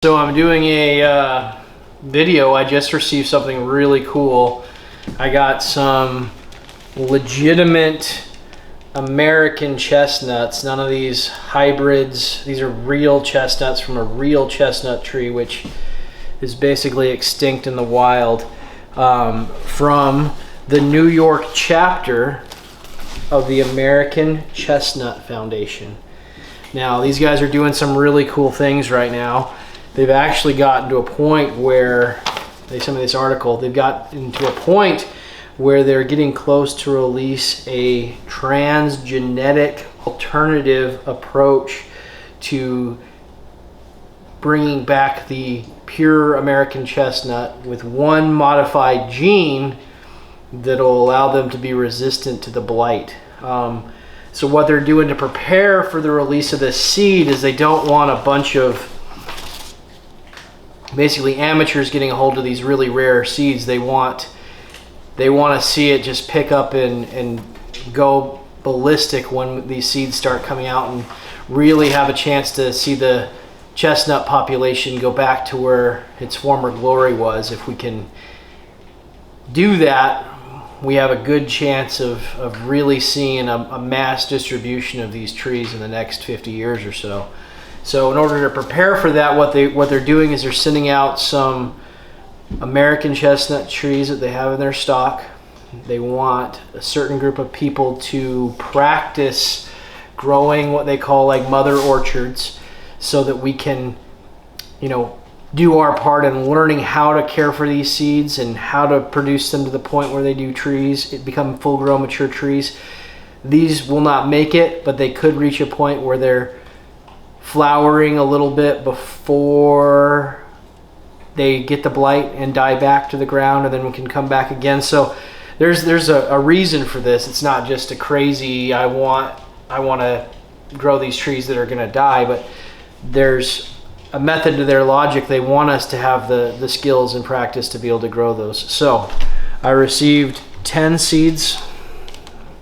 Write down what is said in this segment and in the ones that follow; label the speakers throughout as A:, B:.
A: So I'm doing a video. I just received something really cool. I got some legitimate American chestnuts, none of these hybrids. These are real chestnuts from a real chestnut tree, which is basically extinct in the wild, from the New York chapter of the American Chestnut Foundation. Now, these guys are doing some really cool things right now. They've actually gotten to a point where, some of this article, they've gotten to a point where they're getting close to release a transgenetic alternative approach to bringing back the pure American chestnut with one modified gene that'll allow them to be resistant to the blight. So what they're doing to prepare for the release of this seed is they don't want a bunch of basically amateurs getting a hold of these really rare seeds. They want to see it just pick up and go ballistic when these seeds start coming out, and really have a chance to see the chestnut population go back to where its former glory was. If we can do that, we have a good chance of really seeing a mass distribution of these trees in the next 50 years or so. So in order to prepare for that, what they're doing is they're sending out some American chestnut trees that they have in their stock. They want a certain group of people to practice growing what they call like mother orchards, so that we can, do our part in learning how to care for these seeds and how to produce them to the point where they do trees, become full-grown mature trees. These will not make it, but they could reach a point where they're flowering a little bit before they get the blight and die back to the ground, and then we can come back again. So there's a reason for this. It's not just a crazy I want to grow these trees that are going to die, but there's a method to their logic. They want us to have the skills and practice to be able to grow those. So I received 10 seeds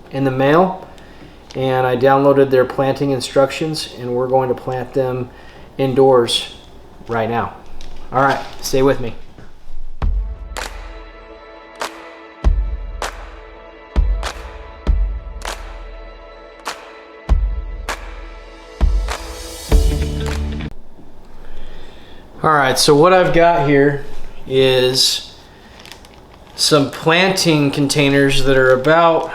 A: in the mail, and I downloaded their planting instructions, and we're going to plant them indoors right now. All right, stay with me. All right, so what I've got here is some planting containers that are about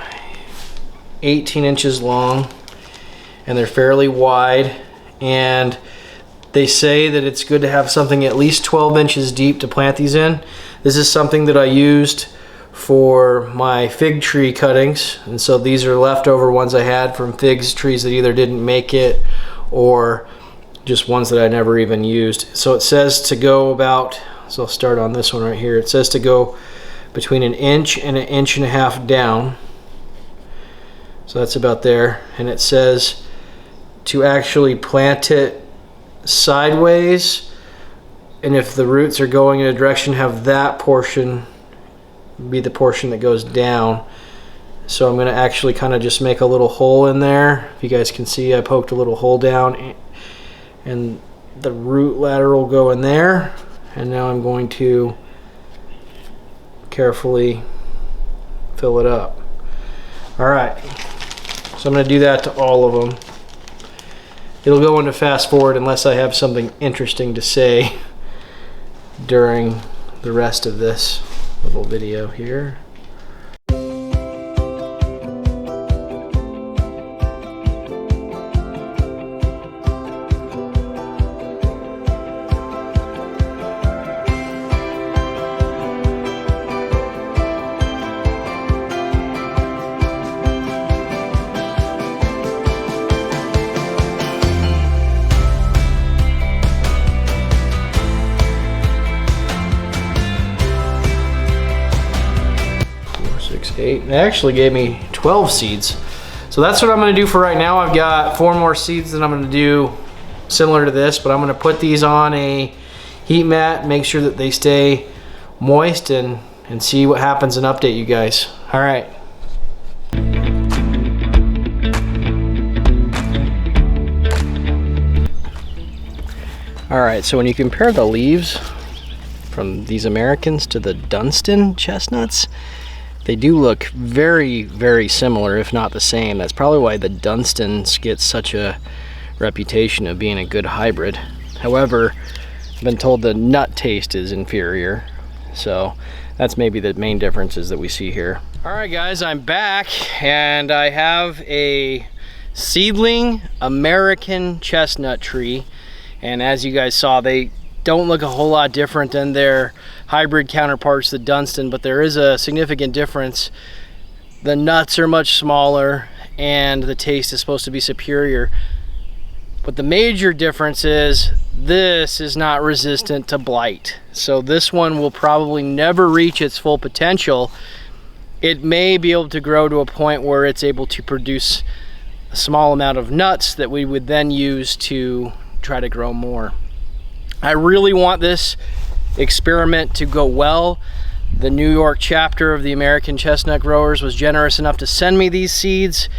A: 18 inches long, and they're fairly wide, and they say that it's good to have something at least 12 inches deep to plant these in. This is something that I used for my fig tree cuttings, and so these are leftover ones I had from figs trees that either didn't make it or just ones that I never even used. So it says to go about, so I'll start on this one right here. It says to go between 1 inch and 1.5 inches down. So that's about there. And it says to actually plant it sideways, and if the roots are going in a direction, have that portion be the portion that goes down. So I'm going to actually kind of just make a little hole in there. If you guys can see, I poked a little hole down, and the root ladder will go in there. And now I'm going to carefully fill it up. All right, so I'm going to do that to all of them. It'll go into fast forward unless I have something interesting to say during the rest of this little video here. It actually gave me 12 seeds. So that's what I'm going to do for right now. I've got 4 more seeds that I'm going to do similar to this, but I'm going to put these on a heat mat, make sure that they stay moist, and see what happens and update you guys. All right. All right, so when you compare the leaves from these Americans to the Dunstan chestnuts, they do look very, very similar, if not the same. That's probably why the Dunstans get such a reputation of being a good hybrid. However, I've been told the nut taste is inferior, so that's maybe the main differences that we see here. All right, guys, I'm back, and I have a seedling American chestnut tree, and as you guys saw, they don't look a whole lot different than their hybrid counterparts, the Dunstan, but there is a significant difference. The nuts are much smaller and the taste is supposed to be superior. But the major difference is this is not resistant to blight. So this one will probably never reach its full potential. It may be able to grow to a point where it's able to produce a small amount of nuts that we would then use to try to grow more. I really want this experiment to go well. The New York chapter of the American Chestnut Growers was generous enough to send me these seeds.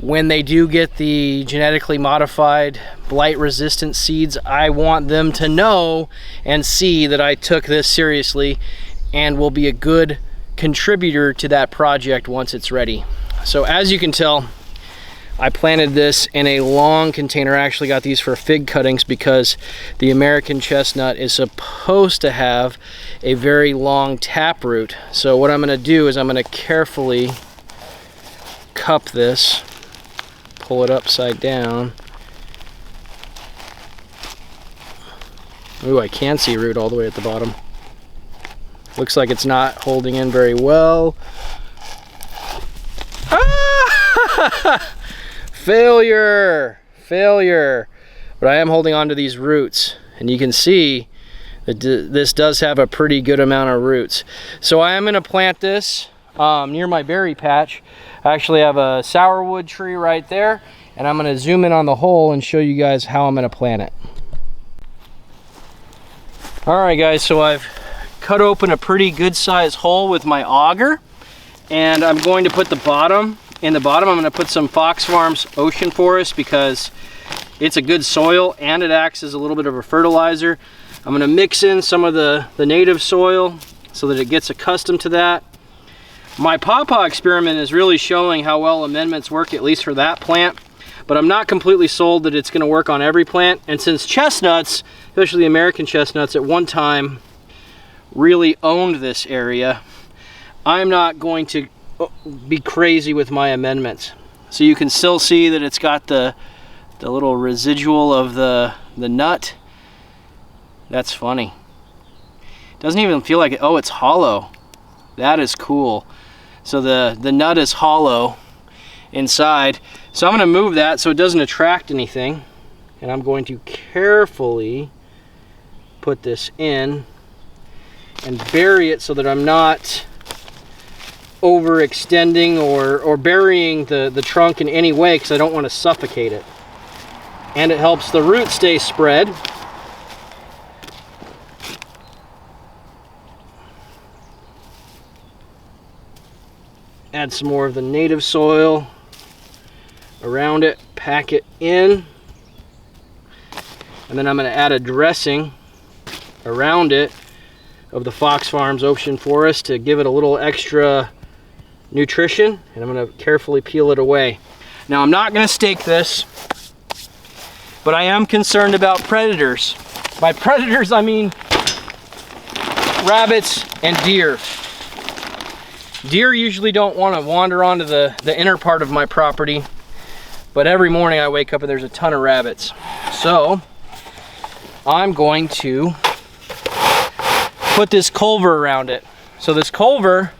A: When they do get the genetically modified blight resistant seeds, I want them to know and see that I took this seriously and will be a good contributor to that project once it's ready. So as you can tell, I planted this in a long container. I actually got these for fig cuttings because the American chestnut is supposed to have a very long taproot. So what I'm going to do is I'm going to carefully cup this, pull it upside down. Ooh, I can see root all the way at the bottom. Looks like it's not holding in very well. Ah! Failure! But I am holding on to these roots, and you can see that this does have a pretty good amount of roots. So I am going to plant this near my berry patch. I actually have a sourwood tree right there, and I'm going to zoom in on the hole and show you guys how I'm going to plant it. Alright guys, so I've cut open a pretty good sized hole with my auger, and I'm going to put the bottom. In the bottom, I'm going to put some Fox Farms Ocean Forest because it's a good soil and it acts as a little bit of a fertilizer. I'm going to mix in some of the native soil so that it gets accustomed to that. My pawpaw experiment is really showing how well amendments work, at least for that plant, but I'm not completely sold that it's going to work on every plant. And since chestnuts, especially the American chestnuts, at one time really owned this area, I'm not going to be crazy with my amendments. So you can still see that it's got the little residual of the nut. That's funny. Doesn't even feel like it. Oh, it's hollow. That is cool. So the nut is hollow inside. So I'm going to move that so it doesn't attract anything, and I'm going to carefully put this in and bury it so that I'm not overextending or burying the trunk in any way, because I don't want to suffocate it. And it helps the roots stay spread. Add some more of the native soil around it, pack it in, and then I'm going to add a dressing around it of the Fox Farms Ocean Forest to give it a little extra nutrition, and I'm going to carefully peel it away. Now I'm not going to stake this, but I am concerned about predators. By predators I mean rabbits and deer. Deer usually don't want to wander onto the inner part of my property, but every morning I wake up and there's a ton of rabbits. So I'm going to put this culvert around it. So this culvert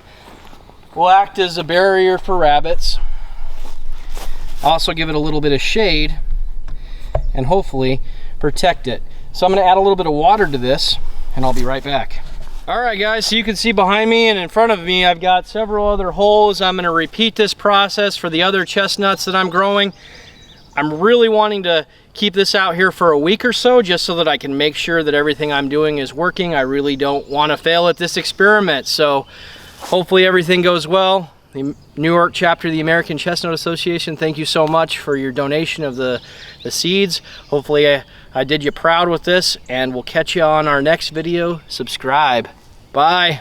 A: will act as a barrier for rabbits. Also give it a little bit of shade and hopefully protect it. So I'm going to add a little bit of water to this and I'll be right back. Alright guys, so you can see behind me and in front of me I've got several other holes. I'm going to repeat this process for the other chestnuts that I'm growing. I'm really wanting to keep this out here for a week or so just so that I can make sure that everything I'm doing is working. I really don't want to fail at this experiment, so hopefully everything goes well. The New York chapter of the American Chestnut Association, thank you so much for your donation of the seeds. Hopefully I did you proud with this, and we'll catch you on our next video. Subscribe. Bye.